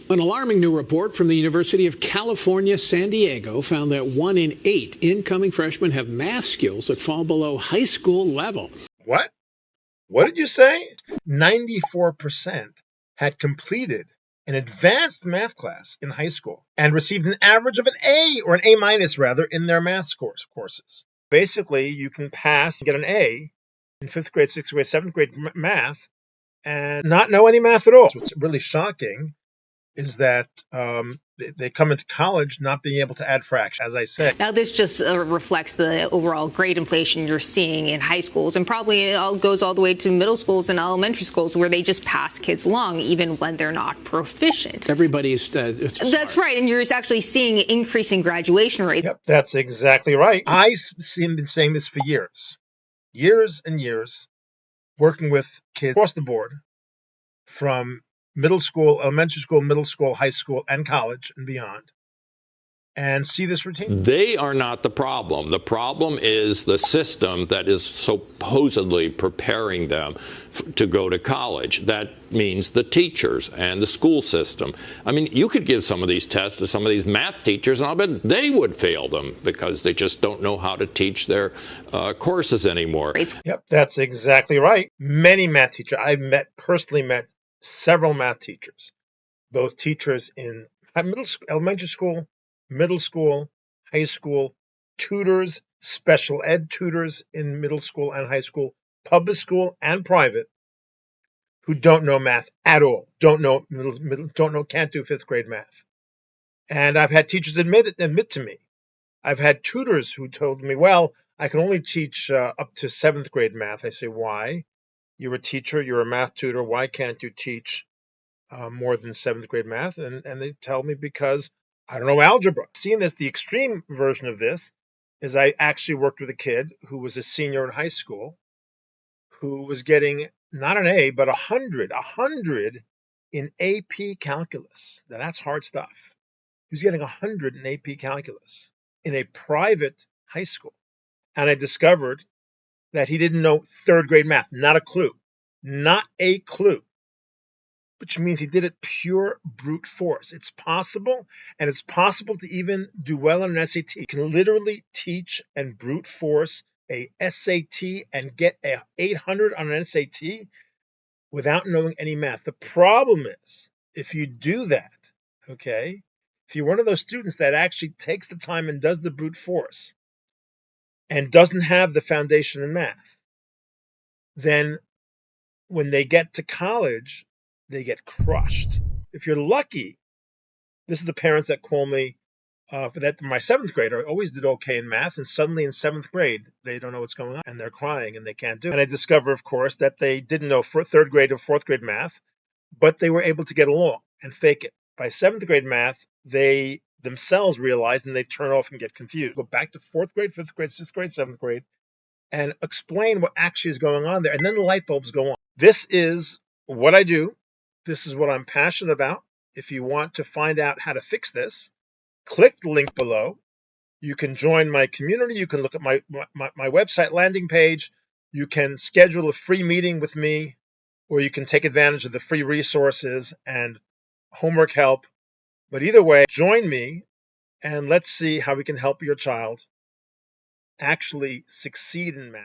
An alarming new report from the University of California, San Diego found that 1 in 8 incoming freshmen have math skills that fall below high school level. What? What did you say? 94% had completed an advanced math class in high school and received an average of an A, or an A minus rather, in their math courses. Basically, you can pass and get an A in 5th grade, 6th grade, 7th grade math and not know any math at all. What's really shocking is that they come into college not being able to add fractions, as I said. Now, this just reflects the overall grade inflation you're seeing in high schools, and probably it all goes all the way to middle schools and elementary schools, where they just pass kids along even when they're not proficient. Everybody's That's right, and you're actually seeing increasing graduation rates. Yep, that's exactly right. I've been saying this for years and years, working with kids across the board, from middle school, elementary school, middle school, high school, and college and beyond, and see this routine. They are not the problem. The problem is the system that is supposedly preparing them to go to college. That means the teachers and the school system. I mean, you could give some of these tests to some of these math teachers, and I'll bet they would fail them because they just don't know how to teach their courses anymore. Yep, that's exactly right. Many math teachers. I've personally met several math teachers, both teachers in elementary school, middle school, high school, tutors, special ed tutors in middle school and high school, public school and private, who don't know math at all, can't do 5th grade math. And I've had teachers admit to me. I've had tutors who told me, well, I can only teach up to 7th grade math. I say, why? You're a teacher, you're a math tutor. Why can't you teach more than 7th grade math? And they tell me, because I don't know algebra. Seeing this, the extreme version of this is I actually worked with a kid who was a senior in high school who was getting not an A, but 100 in AP calculus. Now, that's hard stuff. He was getting 100 in AP calculus in a private high school. And I discovered that he didn't know 3rd grade math. Not a clue. Not a clue. Which means he did it pure brute force. It's possible, and it's possible to even do well on an SAT. You can literally teach and brute force a SAT and get a 800 on an SAT without knowing any math. The problem is, if you do that, okay, if you're one of those students that actually takes the time and does the brute force and doesn't have the foundation in math, then when they get to college, they get crushed. If you're lucky, this is the parents that call me for that. My 7th grader always did okay in math, and suddenly in 7th grade, they don't know what's going on, and they're crying, and they can't do it. And I discover, of course, that they didn't know for 3rd grade or 4th grade math, but they were able to get along and fake it. By 7th grade math, they themselves realize, and they turn off and get confused. Go back to 4th grade, 5th grade, 6th grade, 7th grade, and explain what actually is going on there. And then the light bulbs go on. This is what I do. This is what I'm passionate about. If you want to find out how to fix this, click the link below. You can join my community. You can look at my website landing page. You can schedule a free meeting with me, or you can take advantage of the free resources and homework help. But either way, join me, and let's see how we can help your child actually succeed in math.